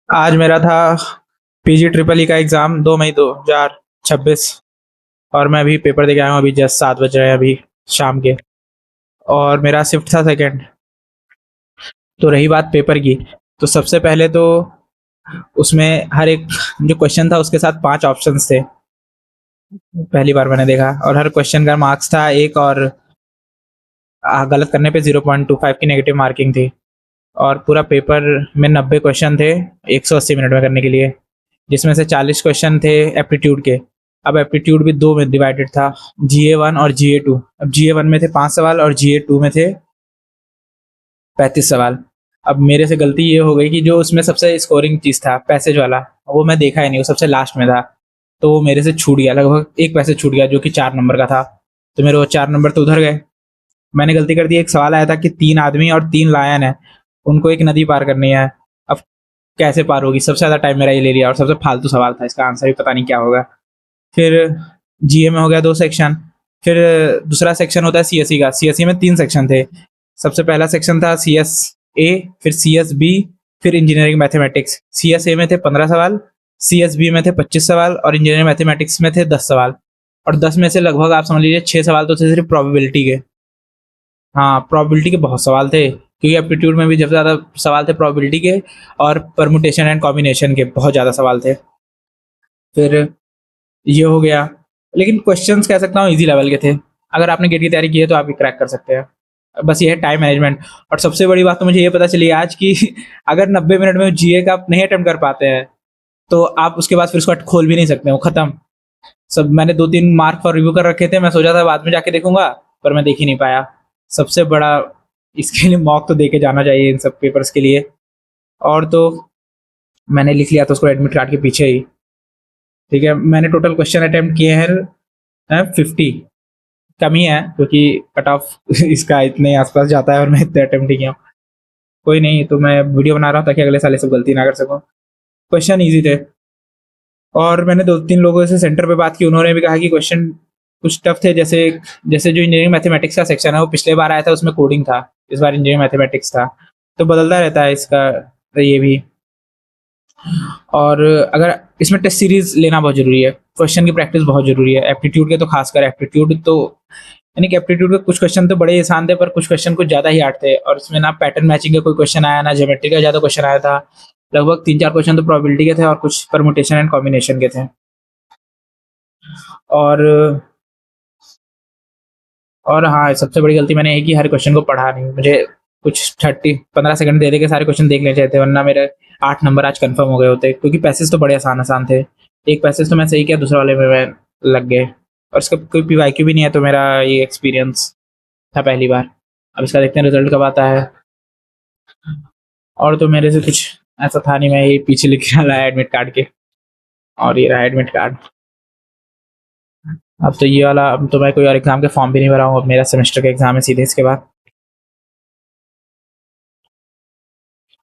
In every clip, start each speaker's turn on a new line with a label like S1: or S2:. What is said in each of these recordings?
S1: आज मेरा था पीजी ट्रिपल ई का एग्ज़ाम 2 मई 2026। और मैं अभी पेपर दे के आया हूँ। अभी जस्ट 7 बज रहे हैं अभी शाम के। और मेरा शिफ्ट था सेकंड। तो रही बात पेपर की, तो सबसे पहले तो उसमें हर एक जो क्वेश्चन था उसके साथ 5 ऑप्शंस थे। पहली बार मैंने देखा। और हर क्वेश्चन का मार्क्स था 1 और गलत करने पे 0.25 की नेगेटिव मार्किंग थी। और पूरा पेपर में 90 क्वेश्चन थे 180 मिनट में करने के लिए, जिसमें से 40 क्वेश्चन थे एप्टीट्यूड के। अब एप्टीट्यूड भी दो में डिवाइडेड था, GA1 और GA2। अब GA1 में थे 5 सवाल और GA2 में थे 35 सवाल। अब मेरे से गलती ये हो गई कि जो उसमें सबसे स्कोरिंग चीज़ था पैसेज वाला, वो मैं देखा ही नहीं, वो सबसे लास्ट में था। तो वो मेरे से छूट गया, लगभग एक पैसेज छूट गया जो कि 4 नंबर का था। तो मेरे वो 4 नंबर तो उधर गए। मैंने गलती कर दी। एक सवाल आया था कि 3 आदमी और 3 लायन है, उनको एक नदी पार करनी है। अब कैसे पार होगी? सबसे ज़्यादा टाइम मेरा ये ले लिया और सबसे फालतू सवाल था, इसका आंसर भी पता नहीं क्या होगा। फिर जीए में हो गया 2 सेक्शन। फिर दूसरा सेक्शन होता है सीएसई का। सीएसई में 3 सेक्शन थे। सबसे पहला सेक्शन था सीएसए, फिर सीएसबी, फिर इंजीनियरिंग मैथमेटिक्स। सीएसए में थे 15 सवाल, सीएसबी में थे 25 सवाल और इंजीनियरिंग मैथमेटिक्स में थे 10 सवाल। और 10 में से लगभग आप समझ लीजिए 6 सवाल तो थे सिर्फ प्रोबेबिलिटी के। हाँ, प्रोबेबिलिटी के बहुत सवाल थे, क्योंकि एप्टीट्यूड में भी जब ज़्यादा सवाल थे प्रोबेबिलिटी के, और परमुटेशन एंड कॉम्बिनेशन के बहुत ज़्यादा सवाल थे। फिर ये हो गया। लेकिन क्वेश्चंस कह सकता हूँ इजी लेवल के थे। अगर आपने गेट की तैयारी की है तो आप भी क्रैक कर सकते हैं। बस ये है टाइम मैनेजमेंट। और सबसे बड़ी बात तो मुझे ये पता चली आज कि अगर 90 मिनट में जीए का आप नहीं अटेम्प्ट कर पाते हैं तो आप उसके बाद फिर उसको खोल भी नहीं सकते, वो खत्म। सब मैंने 2-3 मार्क फॉर रिव्यू कर रखे थे, मैं सोचा था बाद में जाके देखूंगा, पर मैं देख ही नहीं पाया। सबसे बड़ा इसके लिए मॉक तो दे के जाना चाहिए इन सब पेपर्स के लिए। और तो मैंने लिख लिया था उसको एडमिट कार्ड के पीछे ही। ठीक है, मैंने टोटल क्वेश्चन अटेम्प्ट किए हैं 50। कम ही है क्योंकि कट ऑफ इसका इतने आसपास जाता है और मैं इतने अटेम्प्ट ही किया हूँ। कोई नहीं, तो मैं वीडियो बना रहा हूँ ताकि अगले साल ये सब गलती ना कर सकूँ। क्वेश्चन ईजी थे। और मैंने 2-3 लोगों से सेंटर पे बात की, उन्होंने भी कहा कि क्वेश्चन कुछ टफ थे। जैसे जैसे जो इंजीनियरिंग मैथमेटिक्स का सेक्शन है वो पिछले बार आया था, उसमें कोडिंग था, इस बार इंजीनियरिंग मैथमेटिक्स था। तो बदलता रहता है इसका ये भी। और अगर इसमें टेस्ट सीरीज लेना बहुत जरूरी है, क्वेश्चन की प्रैक्टिस बहुत जरूरी है। एप्टीट्यूड के तो खासकर एप्टीट्यूड तो, यानी कि एप्टीट्यूड के कुछ क्वेश्चन तो बड़े आसान थे, पर कुछ क्वेश्चन कुछ ज़्यादा ही हार्ड थे। और इसमें ना पैटर्न मैचिंग का कोई क्वेश्चन आया, ना ज्योमेट्री का ज़्यादा क्वेश्चन आया था। लगभग 3-4 क्वेश्चन तो प्रोबेबिलिटी के थे और कुछ परमुटेशन एंड कॉम्बिनेशन के थे। और हाँ, सबसे बड़ी गलती मैंने ये की, हर क्वेश्चन को पढ़ा नहीं। मुझे कुछ 15 सेकंड दे दे के सारे क्वेश्चन देख लेने चाहिए थे, वरना मेरे 8 नंबर आज कंफर्म हो गए होते, क्योंकि पैसेज तो बड़े आसान आसान थे। एक पैसेज तो मैं सही किया, दूसरे वाले में मैं लग गए। और इसका कोई पीवाईक्यू भी नहीं है, तो मेरा ये एक्सपीरियंस था पहली बार। अब इसका देखते हैं रिजल्ट कब आता है। और तो मेरे से कुछ ऐसा था नहीं, मैं ये पीछे लिख के लाया एडमिट कार्ड के। और ये रहा एडमिट कार्ड। अब तो ये वाला, अब तो मैं कोई और एग्जाम के फॉर्म भी नहीं भरा हूँ। अब मेरा सेमेस्टर का एग्जाम है सीधे इसके बाद।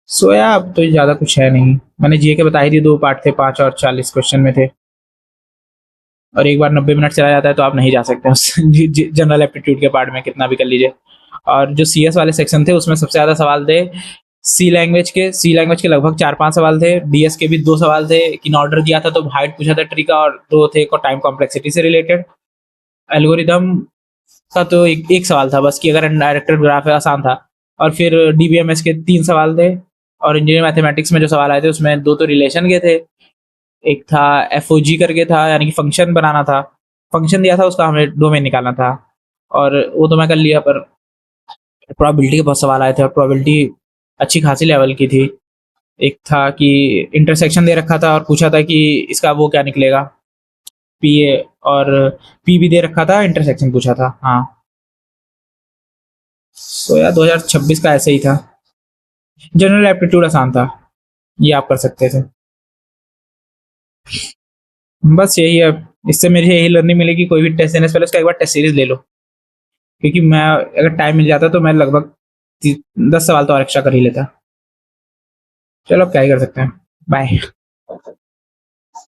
S1: सोया अब तो ज़्यादा कुछ है नहीं। मैंने जीए के बता ही दिए, 2 पार्ट थे, 5 और 40 क्वेश्चन में थे। और एक बार 90 मिनट चला जाता है तो आप नहीं जा सकते उस जनरल एप्टीट्यूड के पार्ट में, कितना भी कर लीजिए। और जो सीएस वाले सेक्शन थे उसमें सबसे ज़्यादा सवाल थे सी लैंग्वेज के लगभग 4-5 सवाल थे। डीएस के भी 2 सवाल थे। इन ऑर्डर दिया था तो हाइट पूछा था ट्री का, और 2 थे को टाइम कॉम्प्लेक्सिटी से रिलेटेड। एल्गोरिदम का तो एक सवाल था बस, कि अगर डायरेक्टेड ग्राफ है, आसान था। और फिर डीबीएमएस के 3 सवाल थे। और इंजीनियरिंग मैथमेटिक्स में जो सवाल आए थे उसमें 2 तो रिलेशन के थे। एक था एफओजी करके था, यानी कि फंक्शन बनाना था। फंक्शन दिया था, उसका हमें डोमेन निकालना था। और वो तो मैं कर लिया, पर प्रोबेबिलिटी के बहुत सवाल आए थे और प्रोबेबिलिटी अच्छी खासी लेवल की थी। एक था कि इंटरसेक्शन दे रखा था और पूछा था कि इसका वो क्या निकलेगा, पीए। और पी भी दे रखा था, इंटरसेक्शन पूछा था। हाँ, तो यार 2026 का ऐसे ही था। जनरल एप्टीट्यूड आसान था, ये आप कर सकते थे। बस यही है। इससे मेरी यही लर्निंग मिलेगी, कोई भी टेस्ट देने से पहले उसका एक बार टेस्ट सीरीज ले लो। क्योंकि मैं, अगर टाइम मिल जाता तो मैं लगभग 10 सवाल तो और एक्स्ट्रा कर ही लेता। चलो अब क्या ही कर सकते हैं। बाय।